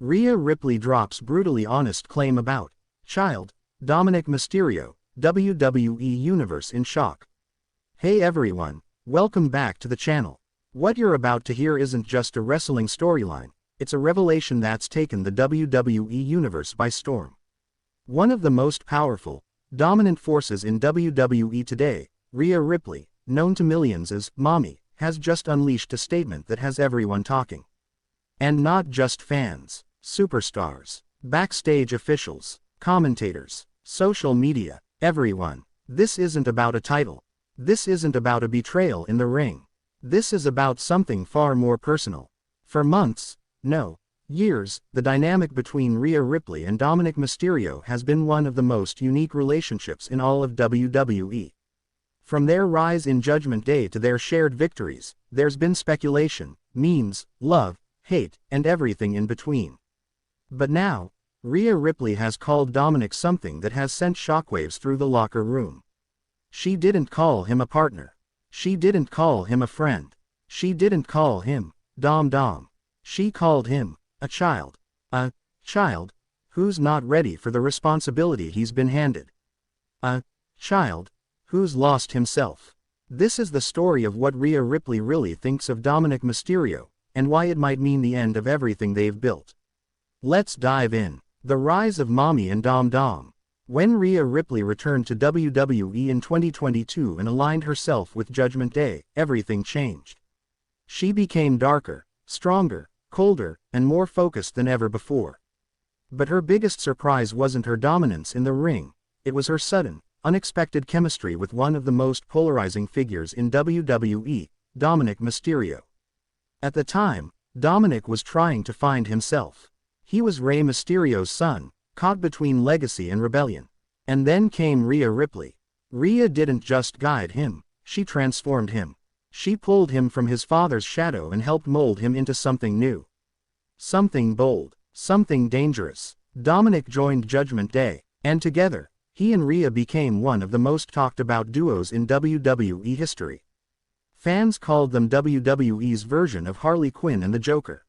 Rhea Ripley drops brutally honest claim about child, Dominik Mysterio, WWE Universe in shock. Hey everyone, welcome back to the channel. What you're about to hear isn't just a wrestling storyline, it's a revelation that's taken the WWE Universe by storm. One of the most powerful, dominant forces in WWE today, Rhea Ripley, known to millions as Mommy, has just unleashed a statement that has everyone talking. And not just fans, superstars, backstage officials, commentators, social media, everyone. This isn't about a title. This isn't about a betrayal in the ring. This is about something far more personal. For months, no, years, the dynamic between Rhea Ripley and Dominik Mysterio has been one of the most unique relationships in all of WWE. From their rise in Judgment Day to their shared victories, there's been speculation, memes, love, hate, and everything in between. But now, Rhea Ripley has called Dominic something that has sent shockwaves through the locker room. She didn't call him a partner. She didn't call him a friend. She didn't call him Dom. She called him a child. A child who's not ready for the responsibility he's been handed. A child who's lost himself. This is the story of what Rhea Ripley really thinks of Dominik Mysterio, and why it might mean the end of everything they've built. Let's dive in. The rise of Mommy and Dom. When Rhea Ripley returned to WWE in 2022 and aligned herself with Judgment Day, everything changed. She became darker, stronger, colder, and more focused than ever before. But her biggest surprise wasn't her dominance in the ring, it was her sudden, unexpected chemistry with one of the most polarizing figures in WWE, Dominik Mysterio. At the time, Dominic was trying to find himself. He was Rey Mysterio's son, caught between legacy and rebellion. And then came Rhea Ripley. Rhea didn't just guide him, she transformed him. She pulled him from his father's shadow and helped mold him into something new. Something bold, something dangerous. Dominic joined Judgment Day, and together, he and Rhea became one of the most talked about duos in WWE history. Fans called them WWE's version of Harley Quinn and the Joker.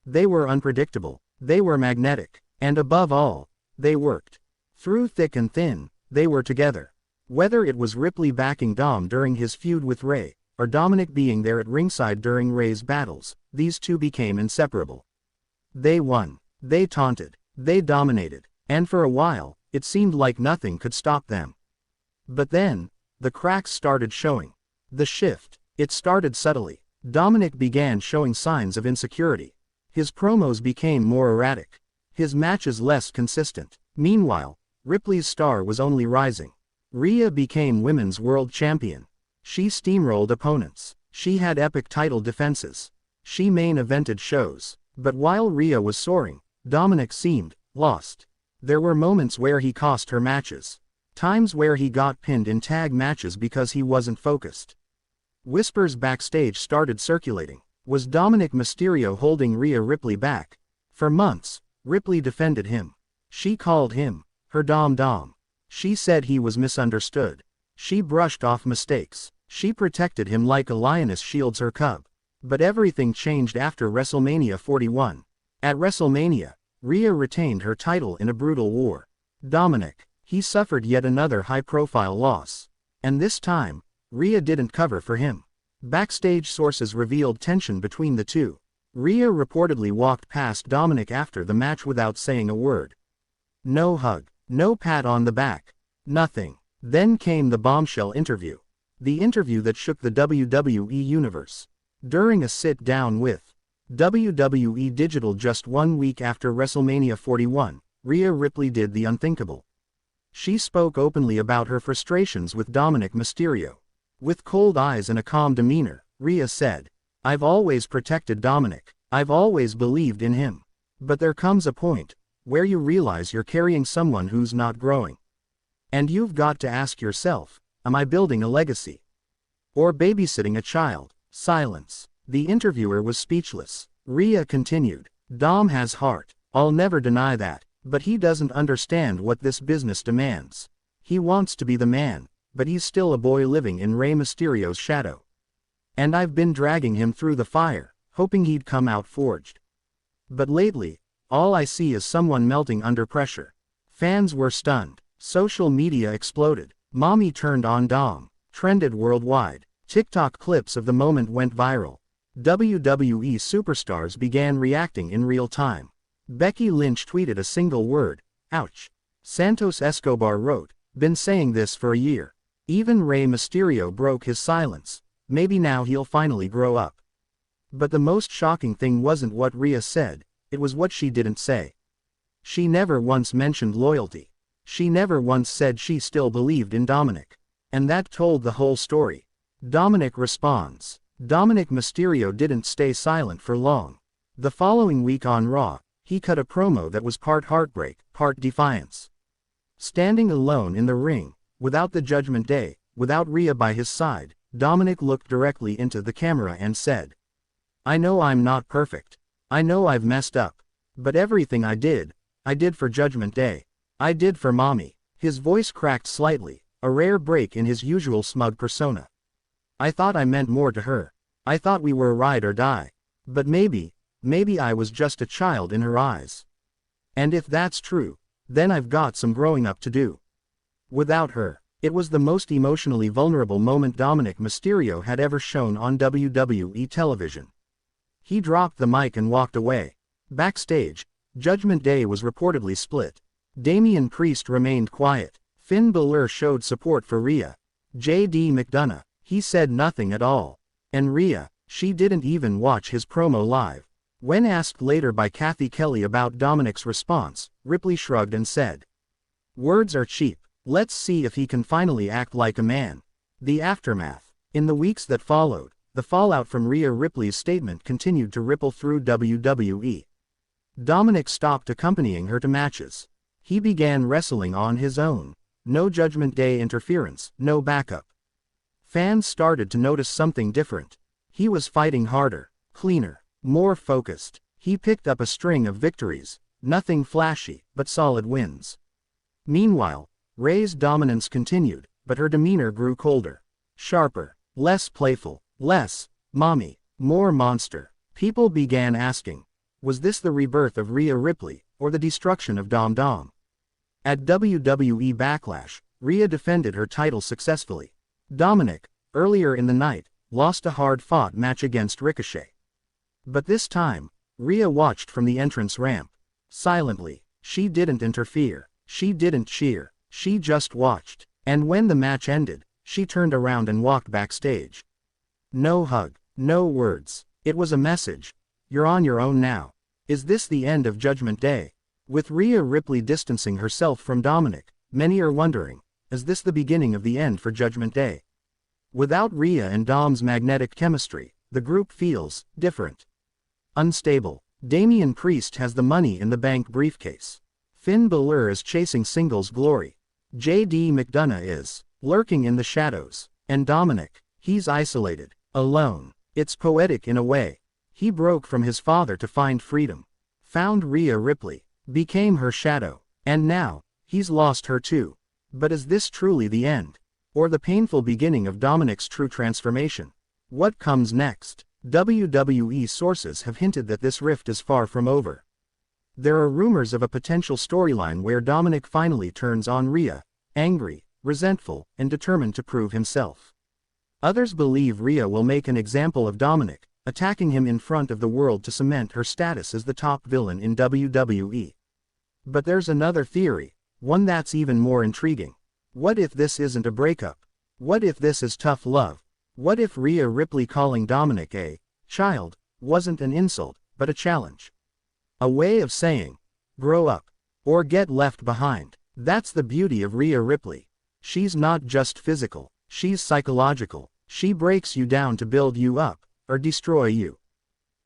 They were unpredictable, they were magnetic, and above all, they worked. Through thick and thin, they were together. Whether it was Ripley backing Dom during his feud with Rey, or Dominic being there at ringside during Rey's battles, these two became inseparable. They won, they taunted, they dominated, and for a while, it seemed like nothing could stop them. But then, the cracks started showing. The shift, it started subtly. Dominic began showing signs of insecurity. His promos became more erratic. His matches less consistent. Meanwhile, Ripley's star was only rising. Rhea became Women's World Champion. She steamrolled opponents. She had epic title defenses. She main evented shows. But while Rhea was soaring, Dominic seemed lost. There were moments where he cost her matches. Times where he got pinned in tag matches because he wasn't focused. Whispers backstage started circulating. Was Dominik Mysterio holding Rhea Ripley back? For months, Ripley defended him. She called him her Dom. She said he was misunderstood. She brushed off mistakes. She protected him like a lioness shields her cub. But everything changed after WrestleMania 41. At WrestleMania, Rhea retained her title in a brutal war. Dominic, he suffered yet another high-profile loss. And this time, Rhea didn't cover for him. Backstage sources revealed tension between the two. Rhea reportedly walked past Dominic after the match without saying a word. No hug, no pat on the back, nothing. Then came the bombshell interview. The interview that shook the WWE Universe. During a sit-down with WWE Digital just 1 week after WrestleMania 41, Rhea Ripley did the unthinkable. She spoke openly about her frustrations with Dominik Mysterio. With cold eyes and a calm demeanor, Rhea said, "I've always protected Dominic. I've always believed in him. But there comes a point where you realize you're carrying someone who's not growing. And you've got to ask yourself, am I building a legacy? Or babysitting a child?" Silence. The interviewer was speechless. Rhea continued, "Dom has heart. I'll never deny that. But he doesn't understand what this business demands. He wants to be the man, but he's still a boy living in Rey Mysterio's shadow. And I've been dragging him through the fire, hoping he'd come out forged. But lately, All I see is someone melting under pressure. Fans were stunned. Social media exploded. Mommy turned on Dom. Trended worldwide. TikTok clips of the moment went viral. WWE superstars began reacting in real time. Becky Lynch tweeted a single word, "Ouch." Santos Escobar wrote, "Been saying this for a year." Even Rey Mysterio broke his silence. Maybe now he'll finally grow up. But the most shocking thing wasn't what Rhea said, it was what she didn't say. She never once mentioned loyalty. She never once said she still believed in Dominic. And that told the whole story. Dominic responds. Dominik Mysterio didn't stay silent for long. The following week on Raw, he cut a promo that was part heartbreak, part defiance. Standing alone in the ring, without the Judgment Day, without Rhea by his side, Dominic looked directly into the camera and said, "I know I'm not perfect. I know I've messed up. But everything I did for Judgment Day. I did for Mommy." His voice cracked slightly, a rare break in his usual smug persona. "I thought I meant more to her. I thought we were ride or die. But maybe I was just a child in her eyes. And if that's true, then I've got some growing up to do." Without her, it was the most emotionally vulnerable moment Dominik Mysterio had ever shown on WWE television. He dropped the mic and walked away. Backstage, Judgment Day was reportedly split. Damian Priest remained quiet. Finn Balor showed support for Rhea. J.D. McDonough, he said nothing at all. And Rhea, she didn't even watch his promo live. When asked later by Kathy Kelly about Dominic's response, Ripley shrugged and said, "Words are cheap. Let's see if he can finally act like a man." The aftermath. In the weeks that followed, the fallout from Rhea Ripley's statement continued to ripple through WWE. Dominic stopped accompanying her to matches. He began wrestling on his own. No Judgment Day interference, no backup. Fans started to notice something different. He was fighting harder, cleaner, more focused. He picked up a string of victories, nothing flashy, but solid wins. Meanwhile, Rey's dominance continued, but her demeanor grew colder, sharper, less playful, less mommy, more monster. People began asking, was this the rebirth of Rhea Ripley, or the destruction of Dom Dom? At WWE Backlash, Rhea defended her title successfully. Dominic, earlier in the night, lost a hard-fought match against Ricochet. But this time, Rhea watched from the entrance ramp. Silently, she didn't interfere, she didn't cheer, she just watched. And when the match ended, she turned around and walked backstage. No hug, no words. It was a message. You're on your own now. Is this the end of Judgment Day? With Rhea Ripley distancing herself from Dominic, many are wondering, is this the beginning of the end for Judgment Day? Without Rhea and Dom's magnetic chemistry, the group feels different. Unstable. Damian Priest has the Money in the Bank briefcase. Finn Balor is chasing singles glory. J.D. McDonough is lurking in the shadows. And Dominic, he's isolated, alone. It's poetic in a way. He broke from his father to find freedom. Found Rhea Ripley. Became her shadow. And now, he's lost her too. But is this truly the end? Or the painful beginning of Dominic's true transformation? What comes next? WWE sources have hinted that this rift is far from over. There are rumors of a potential storyline where Dominic finally turns on Rhea, angry, resentful, and determined to prove himself. Others believe Rhea will make an example of Dominic, attacking him in front of the world to cement her status as the top villain in WWE. But there's another theory, one that's even more intriguing. What if this isn't a breakup? What if this is tough love? What if Rhea Ripley calling Dominic a child wasn't an insult, but a challenge? A way of saying, grow up, or get left behind. That's the beauty of Rhea Ripley. She's not just physical, she's psychological. She breaks you down to build you up, or destroy you.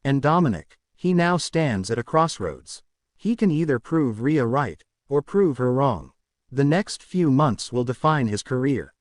And Dominic, he now stands at a crossroads. He can either prove Rhea right, or prove her wrong. The next few months will define his career.